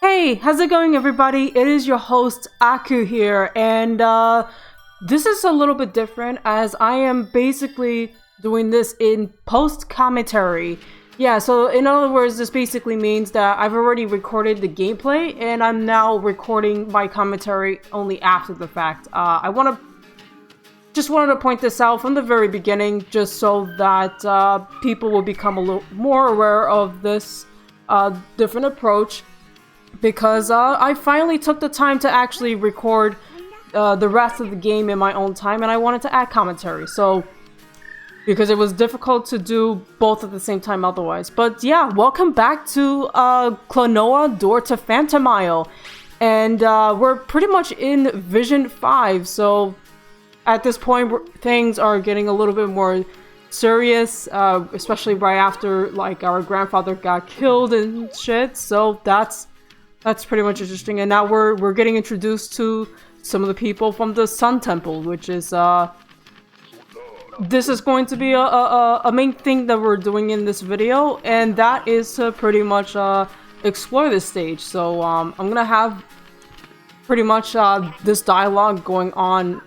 Hey, how's it going, everybody? It is your host, Aku here, and this is a little bit different as I am basically doing this in post-commentary. Yeah, so in other words, this basically means that I've already recorded the gameplay, and I'm now recording my commentary only after the fact. I just wanted to point this out from the very beginning, just so that people will become a little more aware of this different approach. Because I finally took the time to actually record the rest of the game in my own time, and I wanted to add commentary. So, because it was difficult to do both at the same time otherwise. But yeah, welcome back to Klonoa Phantomile. And we're pretty much in Vision 5, so at this point things are getting a little bit more serious, especially right after like our grandfather got killed and shit. So that's pretty much interesting. And now we're getting introduced to some of the people from the Sun Temple, which is this is going to be a main thing that we're doing in this video, and that is to pretty much explore this stage. So I'm gonna have pretty much this dialogue going on.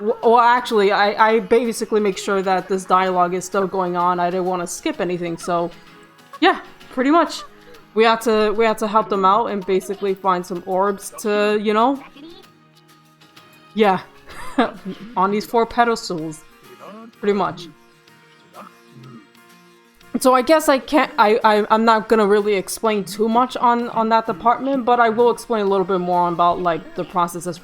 Well, actually, I basically make sure that this dialogue is still going on. I didn't want to skip anything, so yeah, pretty much. We had to help them out and basically find some orbs to, you know, yeah, on these 4 pedestals, pretty much. So I guess I'm not gonna really explain too much on that department, but I will explain a little bit more about like the process as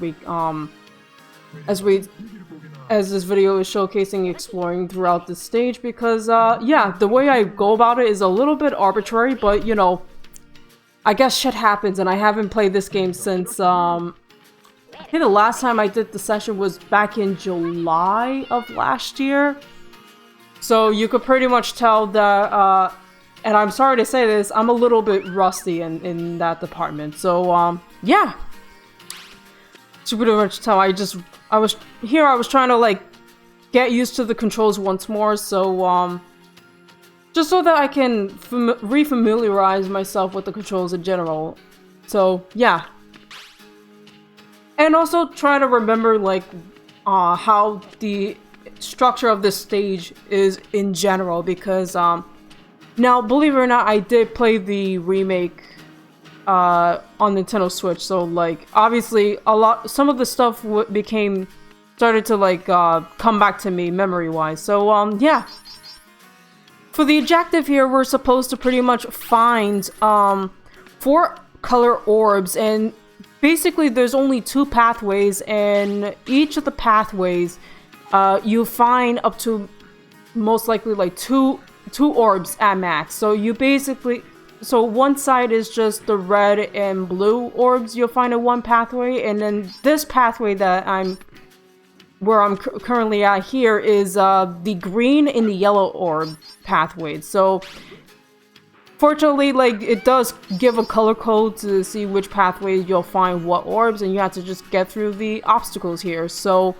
this video is showcasing exploring throughout the stage, because yeah, the way I go about it is a little bit arbitrary, but you know, I guess shit happens, and I haven't played this game since, I think the last time I did the session was back in July of last year. So you could pretty much tell that, and I'm sorry to say this, I'm a little bit rusty in that department. So, yeah. You pretty much tell I was trying to, like, get used to the controls once more, so, just so that I can refamiliarize myself with the controls in general. So, yeah. And also try to remember, like, how the structure of this stage is in general, because, now, believe it or not, I did play the remake, on Nintendo Switch, so, like, obviously, some of the stuff started to, like, come back to me memory-wise. So, yeah. For the objective here, we're supposed to pretty much find 4 color orbs, and basically there's only 2 pathways, and each of the pathways you find up to most likely like two orbs at max. So you basically, so one side is just the red and blue orbs you'll find in one pathway, and then this pathway that I'm currently at here is the green and the yellow orb pathways. So fortunately, like, it does give a color code to see which pathways you'll find what orbs, and you have to just get through the obstacles here. So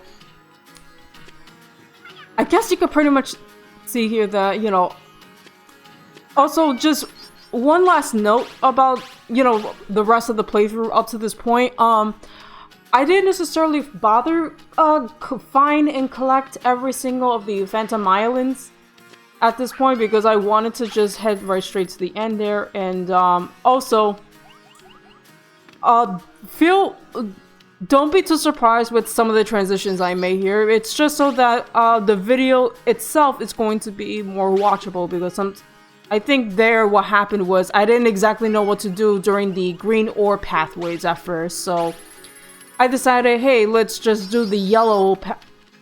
I guess you could pretty much see here that, you know, also just one last note about, you know, the rest of the playthrough up to this point. I didn't necessarily bother find and collect every single of the Phantomilans at this point, because I wanted to just head right straight to the end there. And also, don't be too surprised with some of the transitions I made here. It's just so that the video itself is going to be more watchable, because I think what happened was I didn't exactly know what to do during the green orb pathways at first, so I decided, hey, let's just do the yellow,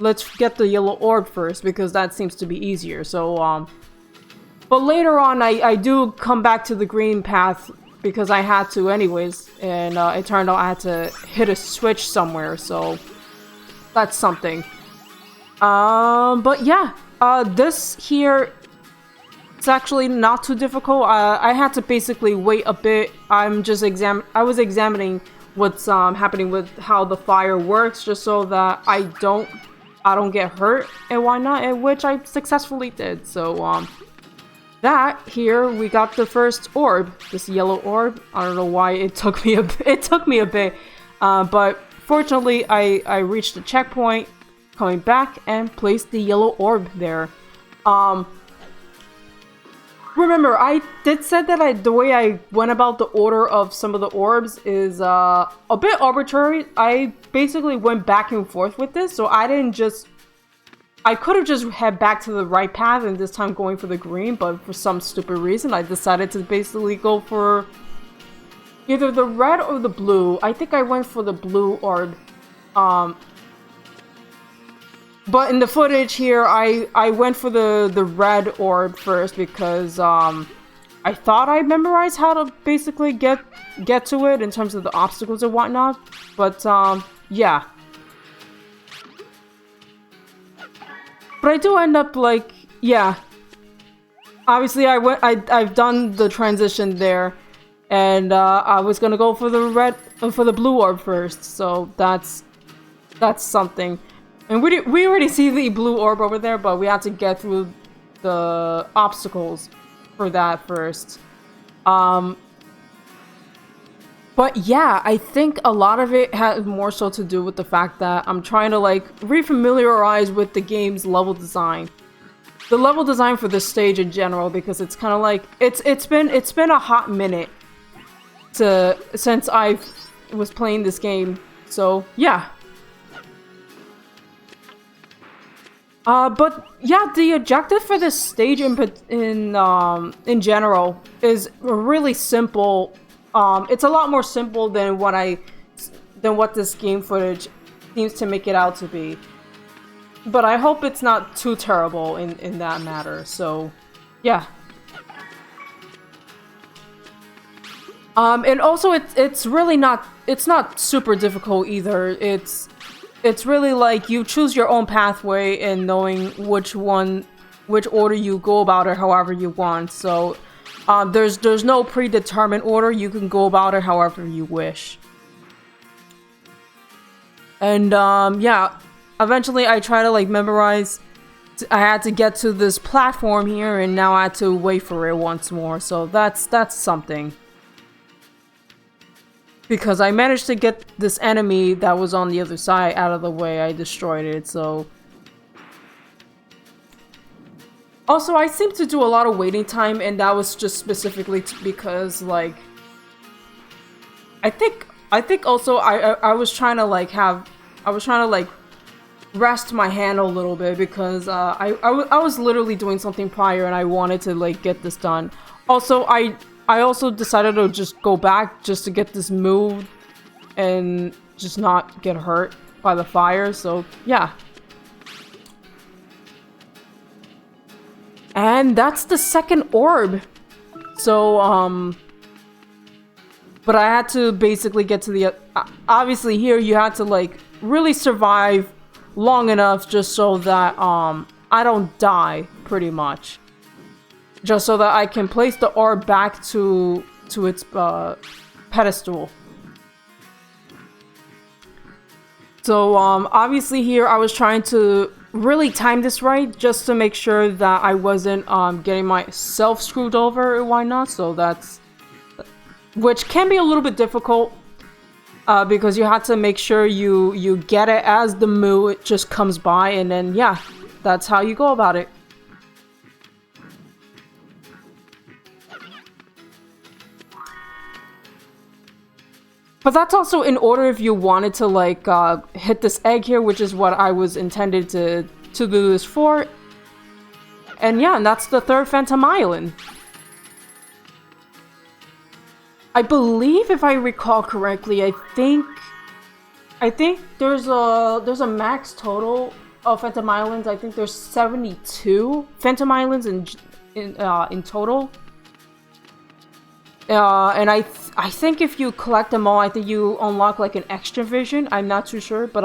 let's get the yellow orb first, because that seems to be easier. So, but later on, I do come back to the green path, because I had to anyways, and it turned out I had to hit a switch somewhere, so that's something. But yeah, this here, it's actually not too difficult. I had to basically wait a bit. I was examining what's happening with how the fire works, just so that I don't get hurt and whatnot, and which I successfully did. So that here we got the first orb, this yellow orb. I don't know why it took me a bit, but fortunately I reached the checkpoint, coming back and placed the yellow orb there. Remember, I did said that the way I went about the order of some of the orbs is a bit arbitrary. I basically went back and forth with this, so I could have just head back to the right path and this time going for the green, but for some stupid reason I decided to basically go for either the red or the blue. I think I went for the blue orb. But in the footage here, I went for the red orb first because I thought I memorized how to basically get to it in terms of the obstacles and whatnot. But yeah. But I do end up like, yeah. Obviously, I've done the transition there, and I was gonna go for the blue orb first. So that's something. And we already see the blue orb over there, but we have to get through the obstacles for that first. But yeah, I think a lot of it has more so to do with the fact that I'm trying to like refamiliarize with the game's level design. The level design for this stage in general, because it's kind of like it's been a hot minute since I was playing this game. So yeah. But yeah, the objective for this stage in general is really simple. It's a lot more simple than what this game footage seems to make it out to be. But I hope it's not too terrible in that matter. So, yeah. And also it's really not super difficult either. It's really like you choose your own pathway and knowing which order you go about it however you want. So there's no predetermined order. You can go about it however you wish. And yeah, eventually I try to like memorize. I had to get to this platform here, and now I had to wait for it once more. So that's something. Because I managed to get this enemy that was on the other side out of the way. I destroyed it, so... Also, I seem to do a lot of waiting time, and that was just specifically because, like... I think also I was trying to, like, rest my hand a little bit because I was literally doing something prior and I wanted to, like, get this done. Also, I also decided to just go back just to get this move and just not get hurt by the fire, so yeah. And that's the second orb. So, but I had to basically get to the... obviously here you had to like really survive long enough just so that I don't die, pretty much. Just so that I can place the orb back to its pedestal. So obviously here I was trying to really time this right just to make sure that I wasn't getting myself screwed over and whatnot. So that's... which can be a little bit difficult because you have to make sure you get it as the move just comes by, and then yeah, that's how you go about it. But that's also in order if you wanted to like hit this egg here, which is what I was intended to do this for. And yeah, and that's the third Phantomile. I believe, if I recall correctly, I think there's a max total of Phantomile. I think there's 72 Phantomile in total. And I think if you collect them all, I think you unlock like an extra vision. I'm not too sure, but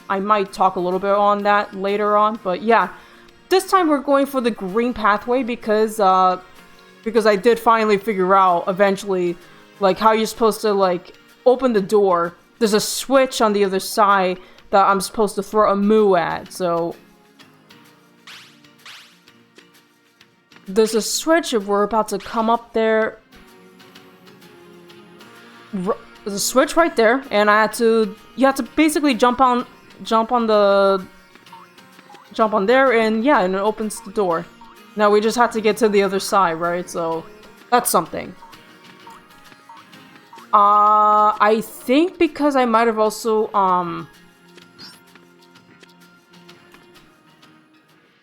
I might talk a little bit on that later on. But yeah, this time we're going for the green pathway because I did finally figure out eventually like how you're supposed to like open the door. There's a switch on the other side that I'm supposed to throw a moo at. So there's a switch if we're about to come up there. There's a switch right there, and you have to basically jump on there, and yeah, and it opens the door. Now we just have to get to the other side, right? So that's something. I think because I might have also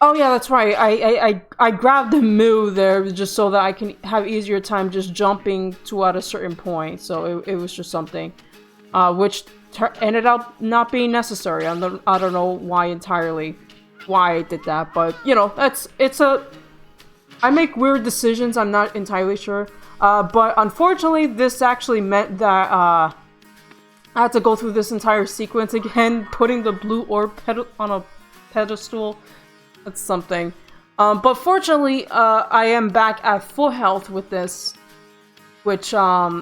oh yeah, that's right. I grabbed the Moo there just so that I can have easier time just jumping to at a certain point. So it was just something, which ended up not being necessary. I don't know why entirely I did that, but you know, I make weird decisions. I'm not entirely sure, but unfortunately, this actually meant that I had to go through this entire sequence again, putting the blue orb on a pedestal. That's something. But fortunately, I am back at full health with this, which, I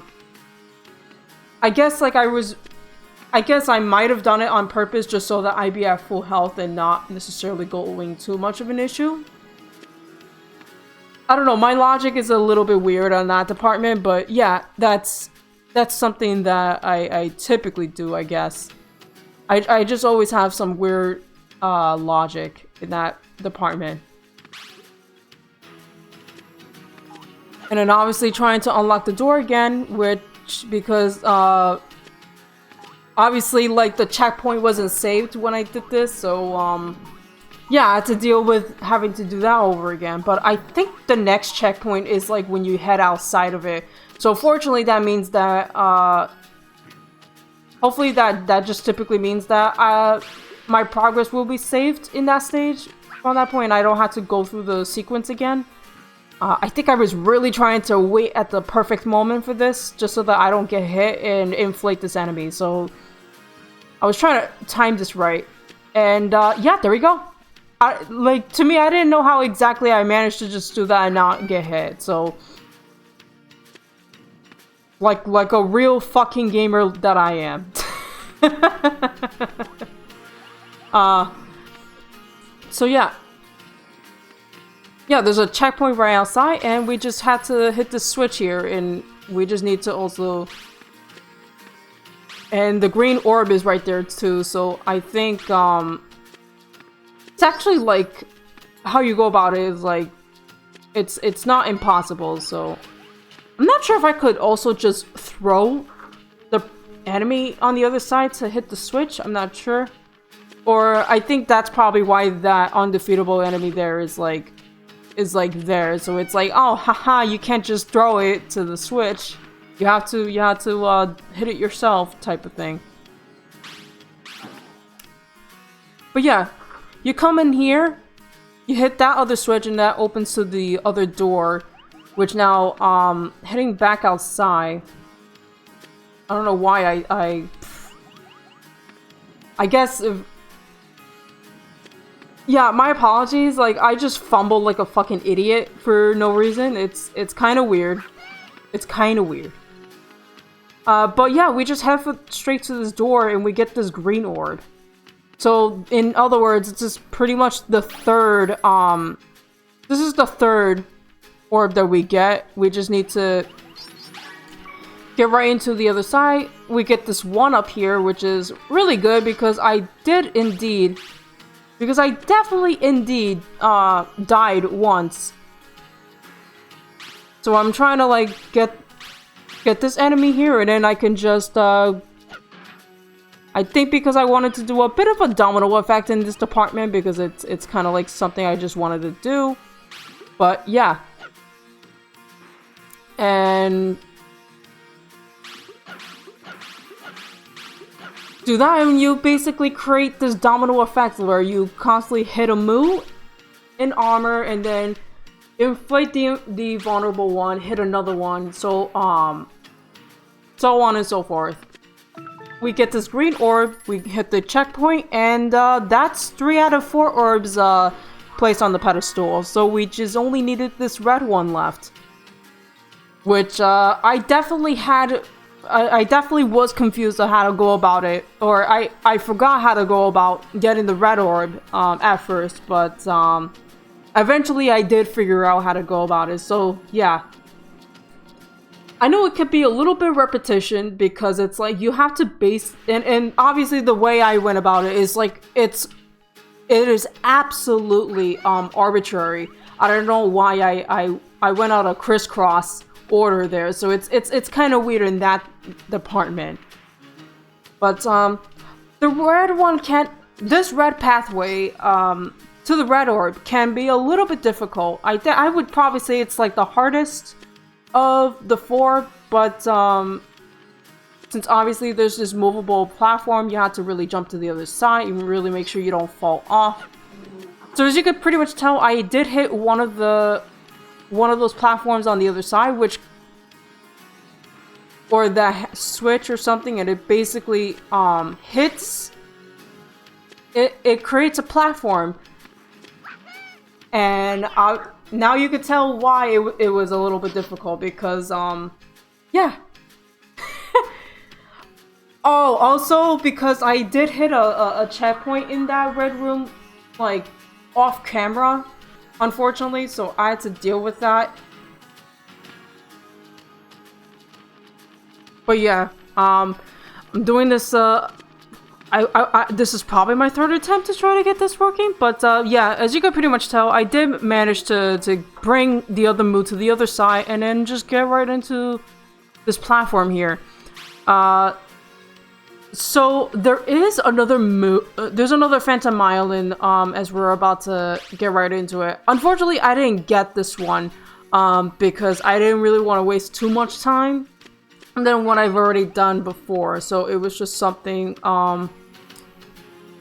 guess, I guess I might have done it on purpose just so that I'd be at full health and not necessarily going too much of an issue. I don't know, my logic is a little bit weird on that department, but yeah, that's something that I typically do, I guess. I just always have some weird logic in that department. And then obviously trying to unlock the door again, which because obviously like the checkpoint wasn't saved when I did this, so yeah, I had to deal with having to do that over again. But I think the next checkpoint is like when you head outside of it. So fortunately that means that hopefully that just typically means that my progress will be saved in that stage. From that point, I don't have to go through the sequence again. I think I was really trying to wait at the perfect moment for this, just so that I don't get hit and inflate this enemy. So I was trying to time this right. And yeah, there we go. To me, I didn't know how exactly I managed to just do that and not get hit. So like a real fucking gamer that I am. So yeah, there's a checkpoint right outside, and we just had to hit the switch here, and we just need to also, and the green orb is right there too, so I think it's actually like how you go about it is like it's not impossible. So I'm not sure if I could also just throw the enemy on the other side to hit the switch. I'm not sure. Or I think that's probably why that undefeatable enemy there is like there. So it's like, oh, haha, you can't just throw it to the switch. You have to hit it yourself, type of thing. But yeah, you come in here, you hit that other switch, and that opens to the other door, which now heading back outside. I don't know why I guess if. Yeah, my apologies, like, I just fumbled like a fucking idiot for no reason. It's kind of weird. It's kind of weird. But yeah, we just head straight to this door and we get this green orb. So, in other words, it's just pretty much the third, this is the third orb that we get. We just need to get right into the other side. We get this one up here, which is really good because I definitely indeed died once. So I'm trying to like get this enemy here, and then I can just I think because I wanted to do a bit of a domino effect in this department because it's kind of like something I just wanted to do. But yeah. And do that, and you basically create this domino effect where you constantly hit a Moo in armor and then inflate the vulnerable one, hit another one, so on and so forth. We get this green orb, we hit the checkpoint, and that's 3 out of 4 orbs placed on the pedestal. So we just only needed this red one left, which I definitely was confused on how to go about it, or I forgot how to go about getting the red orb at first, but eventually I did figure out how to go about it. So yeah, I know it could be a little bit repetition because it's like you have to base and obviously the way I went about it is like it is absolutely arbitrary. I don't know why I went out a crisscross order there, so it's kind of weird in that department. But the red one can't. This red pathway to the red orb can be a little bit difficult. I would probably say it's like the hardest of the four, but since obviously there's this movable platform, you have to really jump to the other side and really make sure you don't fall off. So as you could pretty much tell, I did hit one of those platforms on the other side, or that switch or something, and it basically hits. It creates a platform, and now you could tell why it was a little bit difficult because yeah. Oh, also because I did hit a checkpoint in that red room, like off camera, unfortunately, so I had to deal with that. But yeah, I'm doing this. This is probably my third attempt to try to get this working. But yeah, as you can pretty much tell, I did manage to bring the other move to the other side and then just get right into this platform here. So there is another move. There's another Phantomile in as we're about to get right into it. Unfortunately, I didn't get this one because I didn't really want to waste too much time than what I've already done before. So it was just something.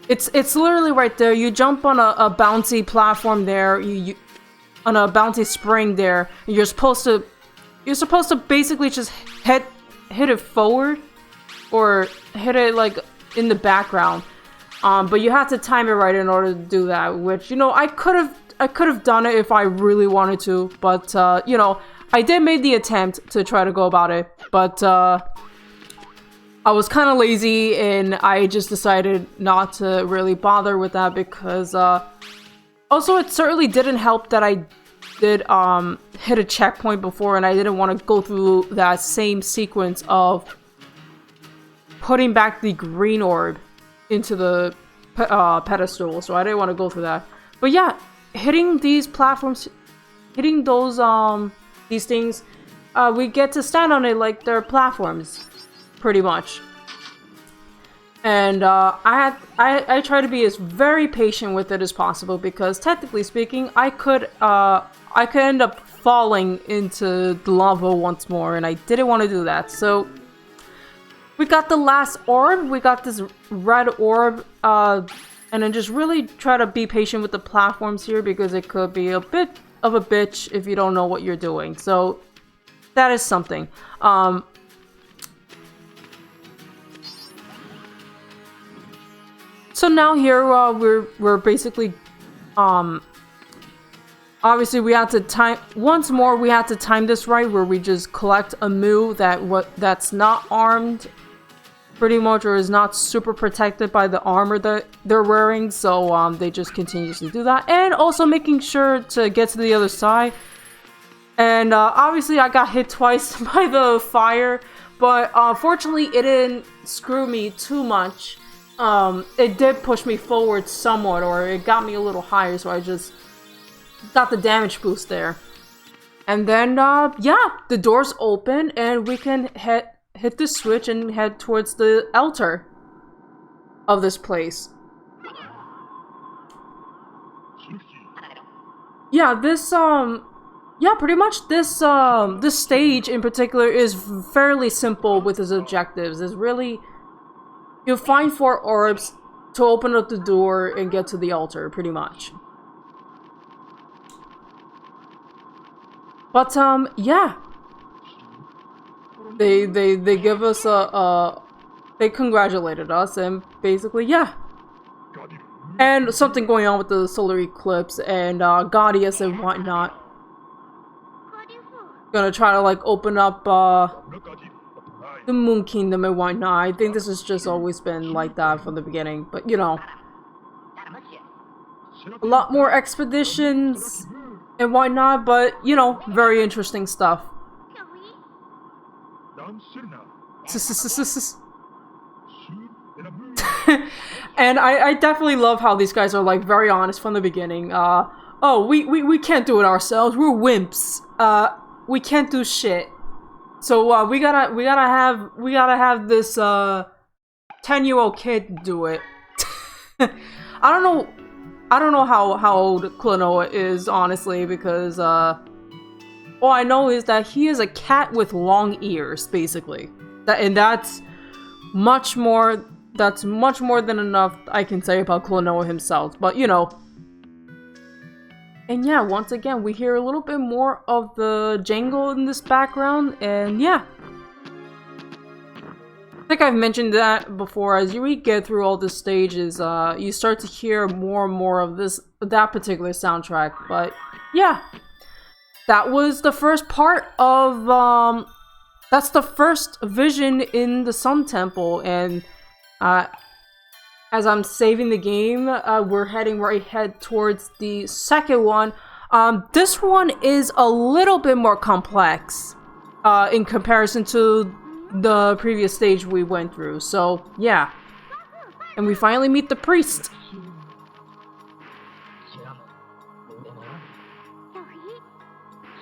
It's literally right there. You jump on a bouncy platform there. You on a bouncy spring there. And you're supposed to basically just hit it forward. Or hit it like in the background, but you have to time it right in order to do that. Which I could have done it if I really wanted to, but I did make the attempt to try to go about it. But I was kind of lazy, and I just decided not to really bother with that because also it certainly didn't help that I did hit a checkpoint before, and I didn't want to go through that same sequence of putting back the green orb into the pedestal, so I didn't want to go through that. But yeah, hitting these platforms, hitting those these things, we get to stand on it like they're platforms, pretty much. And I try to be as very patient with it as possible because technically speaking, I could end up falling into the lava once more, and I didn't want to do that. So we got the last orb, we got this red orb, and then just really try to be patient with the platforms here because it could be a bit of a bitch if you don't know what you're doing. So that is something. So now here we're basically obviously we have to time once more. We have to time this right where we just collect a move that's not armed, pretty much, or is not super protected by the armor that they're wearing. So they just continuously do that, and also making sure to get to the other side. And obviously I got hit twice by the fire, but fortunately it didn't screw me too much. It did push me forward somewhat, or it got me a little higher, so I just got the damage boost there. And then yeah, the doors open and we can hit the switch and head towards the altar of this place. Yeah, this yeah, pretty much this this stage in particular is fairly simple with its objectives. It's really, you find 4 orbs to open up the door and get to the altar, pretty much. But yeah, they give us they congratulated us, and basically yeah, and something going on with the solar eclipse and Gaudius and whatnot. Gonna try to like open up the Moon Kingdom and whatnot. I think this has just always been like that from the beginning, but you know. a lot more expeditions and whatnot, but you know, very interesting stuff. And I definitely love how these guys are like very honest from the beginning. Oh, we can't do it ourselves. We're wimps. We can't do shit. So we gotta have this 10-year-old kid do it. I don't know how old Klonoa is, honestly, because all I know is that he is a cat with long ears, basically. That's much more than enough I can say about Klonoa himself, but you know. And yeah, once again, we hear a little bit more of the jangle in this background, and yeah. I think I've mentioned that before. As you get through all the stages, you start to hear more and more of that particular soundtrack. But yeah, that was the first part of that's the first vision in the Sun Temple, and as I'm saving the game, we're heading right towards the second one. This one is a little bit more complex in comparison to the previous stage we went through. So yeah, and we finally meet the priest.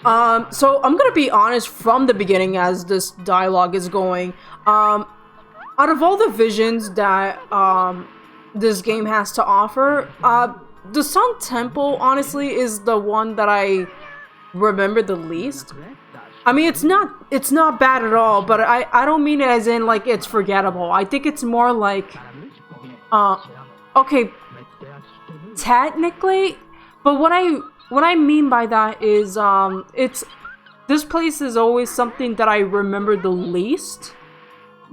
So I'm gonna be honest from the beginning as this dialogue is going. Out of all the visions that this game has to offer, the Sun Temple honestly is the one that I remember the least. I mean, it's not bad at all, but I don't mean it as in like it's forgettable. I think it's more like okay, technically, but what I mean by that is this place is always something that I remember the least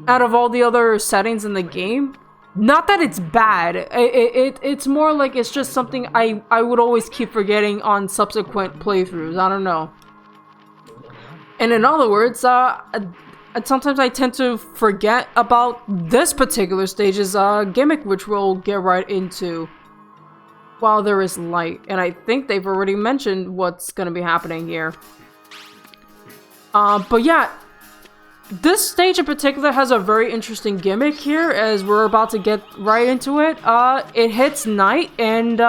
out of all the other settings in the game. Not that it's bad. It's more like it's just something I would always keep forgetting on subsequent playthroughs. I don't know. And in other words, sometimes I tend to forget about this particular stage's gimmick, which we'll get right into while there is light. And I think they've already mentioned what's going to be happening here. But yeah, this stage in particular has a very interesting gimmick here, as we're about to get right into it. It hits night, and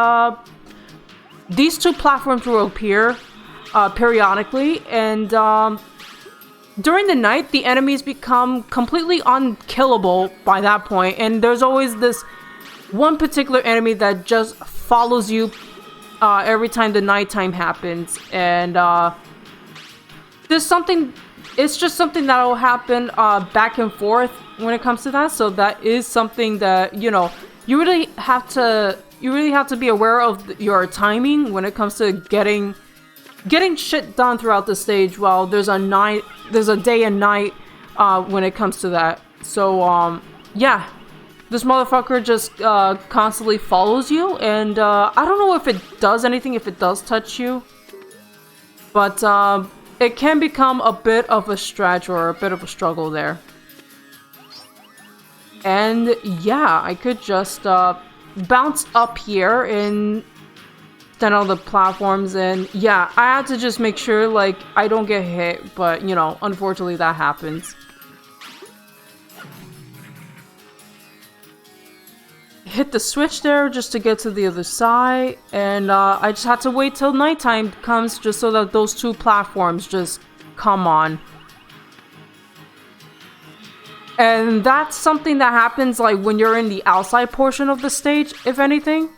these two platforms will appear periodically, and during the night, the enemies become completely unkillable by that point, and there's always this one particular enemy that just follows you every time the nighttime happens, and it's just something that will happen back and forth when it comes to that. So that is something that, you know, you really have to be aware of your timing when it comes to getting shit done throughout the stage. While there's a day and night when it comes to that. So yeah, this motherfucker just constantly follows you, and I don't know if it does anything if it does touch you, but it can become a bit of a stretch or a bit of a struggle there. And yeah, I could just bounce up here and stand on the platforms, and yeah, I had to just make sure like I don't get hit, but you know, unfortunately that happens. Hit the switch there just to get to the other side, and I just had to wait till nighttime comes just so that those two platforms just come on. And that's something that happens like when you're in the outside portion of the stage, if anything.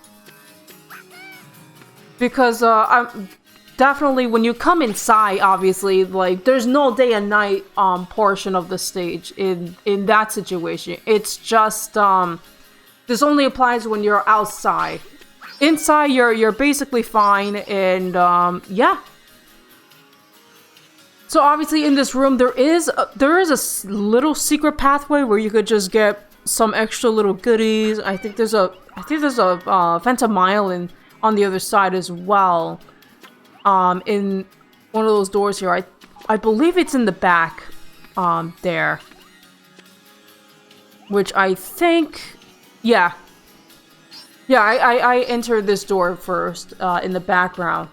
Because I'm definitely when you come inside, obviously, like there's no day and night portion of the stage in that situation. It's just this only applies when you're outside. Inside, you're basically fine, and yeah. So obviously, in this room, there is a little secret pathway where you could just get some extra little goodies. I think there's a Phantomile on the other side as well. In one of those doors here, I believe it's in the back, there. Which I think. Yeah. Yeah, I entered this door first, in the background.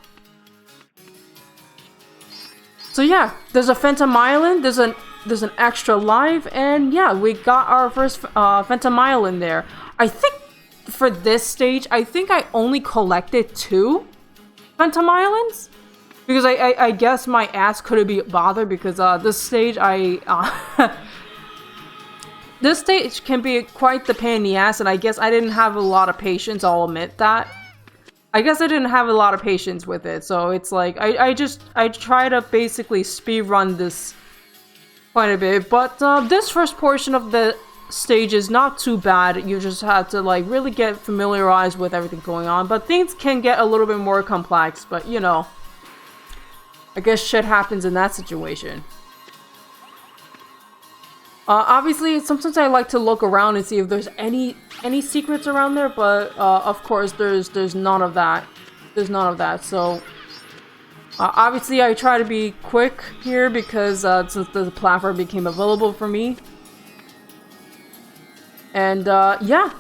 So yeah, there's a Phantomile, there's an extra life, and yeah, we got our first Phantomile in there. I think for this stage, I think I only collected 2 Phantomiles. Because I guess my ass couldn't be bothered because this stage this stage can be quite the pain in the ass, and I guess I didn't have a lot of patience, I'll admit that. I guess I didn't have a lot of patience with it, so it's like I try to basically speedrun this quite a bit, but this first portion of the stage is not too bad. You just have to like really get familiarized with everything going on, but things can get a little bit more complex, but you know, I guess shit happens in that situation. Obviously, sometimes I like to look around and see if there's any secrets around there, but of course, there's none of that. There's none of that. So obviously, I try to be quick here because since the platform became available for me, and yeah,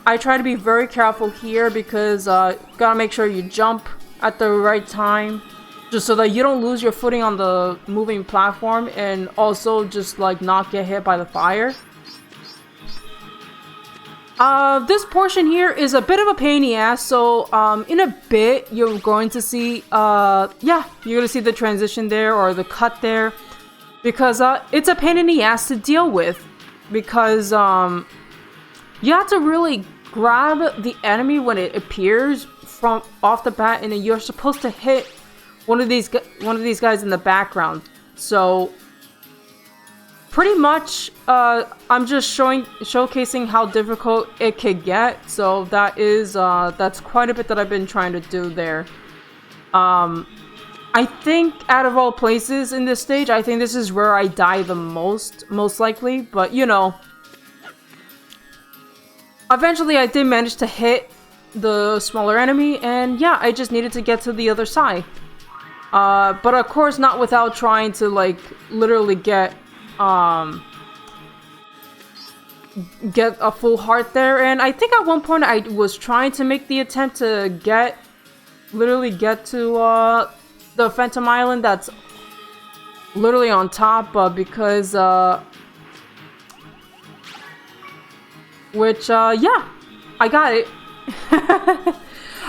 I try to be very careful here because gotta make sure you jump at the right time. Just so that you don't lose your footing on the moving platform, and also just like not get hit by the fire. This portion here is a bit of a pain in the ass, so in a bit you're going to see yeah, you're gonna see the transition there or the cut there, because it's a pain in the ass to deal with, because you have to really grab the enemy when it appears from off the bat, and then you're supposed to hit one of these guys in the background. So pretty much I'm just showcasing how difficult it could get. So that is that's quite a bit that I've been trying to do there. I think out of all places in this stage, I think this is where I die the most likely, but you know, eventually I did manage to hit the smaller enemy, and yeah, I just needed to get to the other side. But of course not without trying to like literally get a full heart there. And I think at one point I was trying to make the attempt to literally get to the Phantomile that's literally on top, because which yeah, I got it.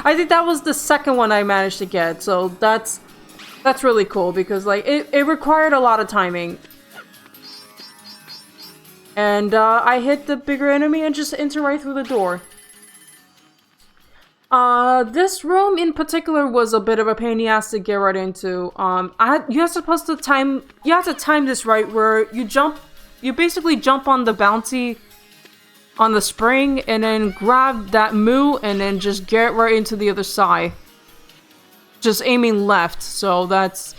I think that was the second one I managed to get, so that's really cool, because like it required a lot of timing. And I hit the bigger enemy and just enter right through the door. This room in particular was a bit of a pain in the ass to get right into. You have to time this right, where you basically jump on the bouncy on the spring, and then grab that moo, and then just get right into the other side. Just aiming left, so that's...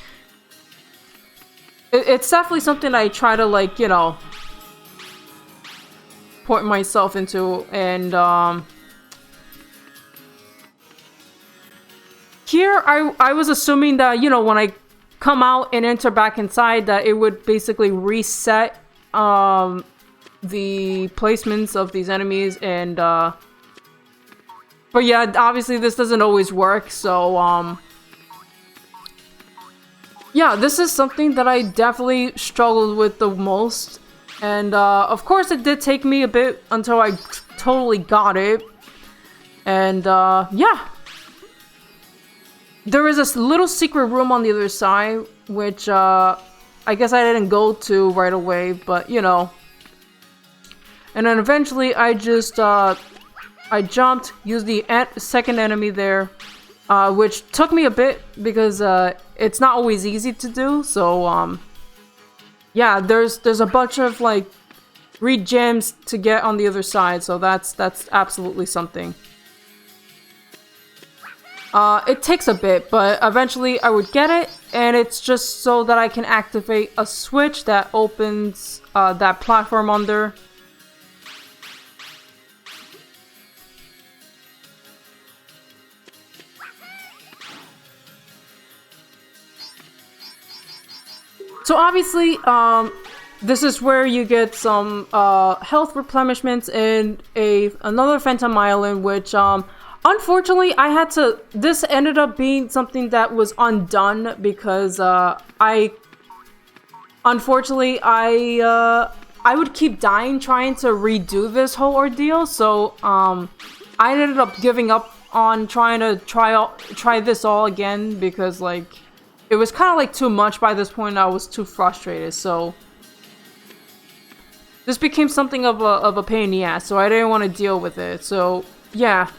It's definitely something I try to, like, you know, point myself into, and, here, I was assuming that, you know, when I come out and enter back inside, that it would basically reset, the placements of these enemies, and, but yeah, obviously this doesn't always work, so, yeah, this is something that I definitely struggled with the most. And, of course, it did take me a bit until I totally got it. And, yeah. There is this little secret room on the other side, which, I guess I didn't go to right away, but, you know. And then eventually I just, I jumped, used the second enemy there. Which took me a bit, because it's not always easy to do. So yeah, there's a bunch of like gems to get on the other side, so that's absolutely something. It takes a bit, but eventually I would get it, and it's just so that I can activate a switch that opens that platform under. So obviously, this is where you get some health replenishments in another Phantomile, in which unfortunately I had to. This ended up being something that was undone because unfortunately I would keep dying trying to redo this whole ordeal. So I ended up giving up on trying to try this all again because like it was kind of like too much by this point. I was too frustrated, so this became something of a pain in the ass. So I didn't want to deal with it. So yeah,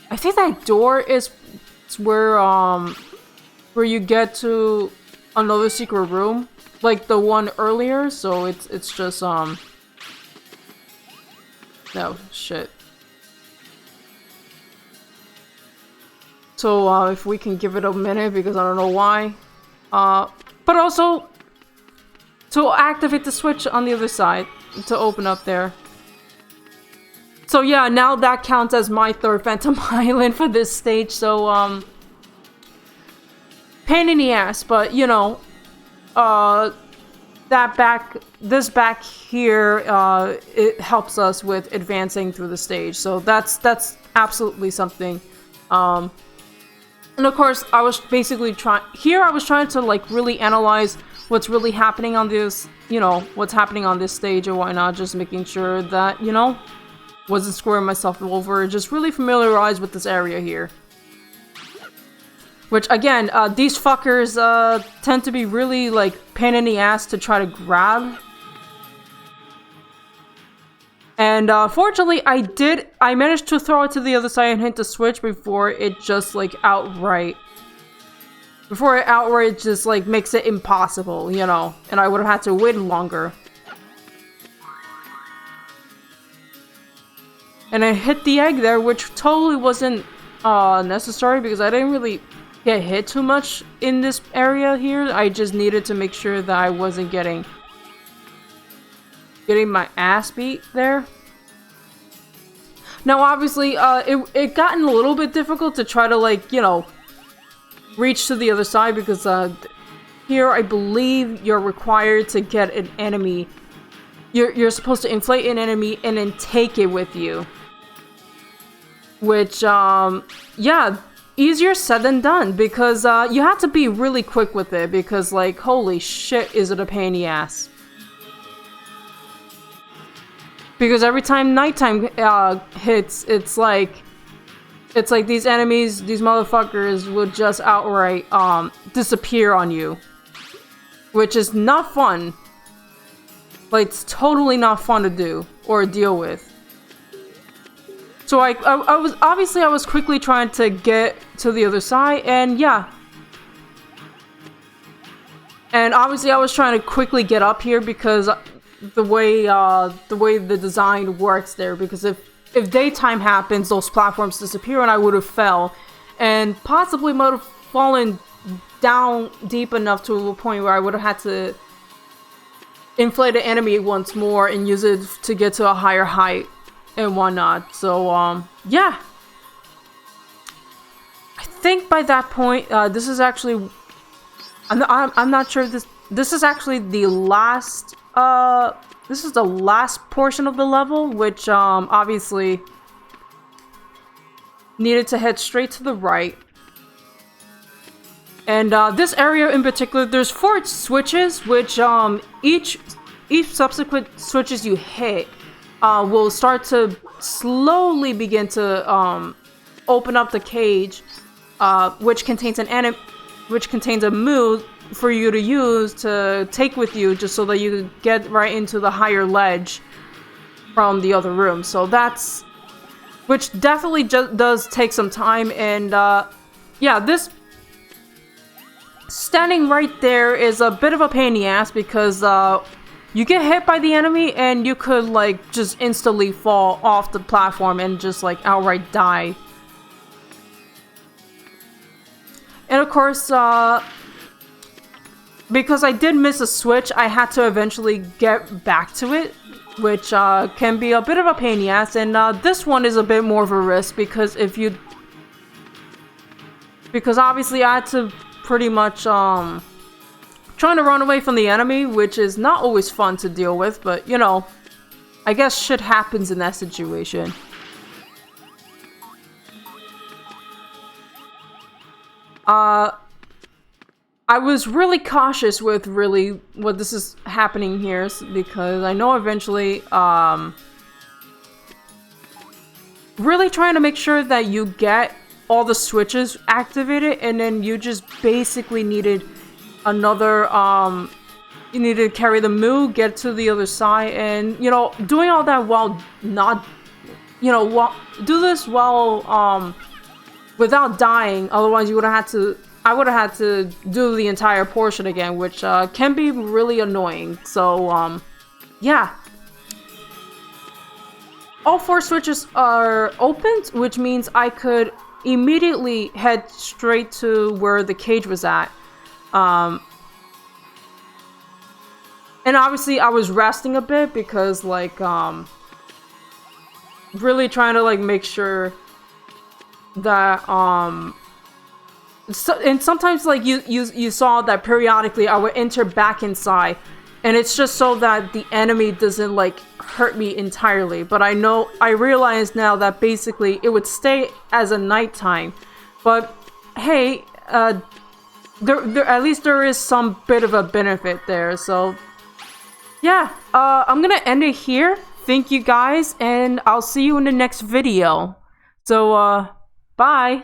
I think that door is where you get to another secret room, like the one earlier. So it's just no shit. So if we can give it a minute, because I don't know why. But also to activate the switch on the other side to open up there. So yeah, now that counts as my third Phantom Island for this stage. So pain in the ass, but you know, this back here, it helps us with advancing through the stage. So that's absolutely something. And of course, I was basically trying to like really analyze what's really happening on this, you know, what's happening on this stage and whatnot, just making sure that, you know, wasn't screwing myself over, just really familiarized with this area here. Which, again, these fuckers tend to be really, like, pain in the ass to try to grab. And fortunately, I managed to throw it to the other side and hit the switch before it just, like, outright just, like, makes it impossible, you know? And I would have had to wait longer. And I hit the egg there, which totally wasn't necessary because I didn't really get hit too much in this area here. I just needed to make sure that I wasn't getting my ass beat there. Now, obviously, it gotten a little bit difficult to try to, like, you know, reach to the other side because here I believe you're required to get an enemy. You're supposed to inflate an enemy and then take it with you. Which, yeah, easier said than done because you have to be really quick with it because, like, holy shit, is it a pain in the ass. Because every time nighttime hits, it's like these enemies, these motherfuckers would just outright disappear on you. Which is not fun. Like, it's totally not fun to do or deal with. So I was quickly trying to get to the other side, and yeah. And obviously I was trying to quickly get up here because the way the design works there, because if daytime happens, those platforms disappear and I would have fell and possibly might have fallen down deep enough to a point where I would have had to inflate the enemy once more and use it to get to a higher height and whatnot. So yeah, I think by that point this is actually I'm not sure if this is actually the last this is the last portion of the level, which obviously needed to head straight to the right. And this area in particular, there's 4 switches, which each subsequent switches you hit will start to slowly begin to open up the cage, which contains a move for you to use to take with you, just so that you can get right into the higher ledge from the other room. So that's, which definitely does take some time, and yeah, this standing right there is a bit of a pain in the ass because you get hit by the enemy and you could like just instantly fall off the platform and just like outright die. And of course, because I did miss a switch, I had to eventually get back to it, which can be a bit of a pain in the ass. And this one is a bit more of a risk because because obviously I had to pretty much trying to run away from the enemy, which is not always fun to deal with, but you know, I guess shit happens in that situation. I was really cautious with really what this is happening here because I know eventually, really trying to make sure that you get all the switches activated, and then you just basically needed another, you need to carry the Moo, get to the other side, and, you know, doing all that while not, you know, do this while, without dying, otherwise you would have had to, I would have had to do the entire portion again, which, can be really annoying, so, yeah. All 4 switches are opened, which means I could immediately head straight to where the cage was at. And obviously I was resting a bit because, like, really trying to, like, make sure that, and sometimes, like, you saw that periodically I would enter back inside, and it's just so that the enemy doesn't, like, hurt me entirely. But I realize now that basically it would stay as a nighttime. But hey, there at least there is some bit of a benefit there. So yeah, I'm gonna end it here. Thank you guys, and I'll see you in the next video. So bye.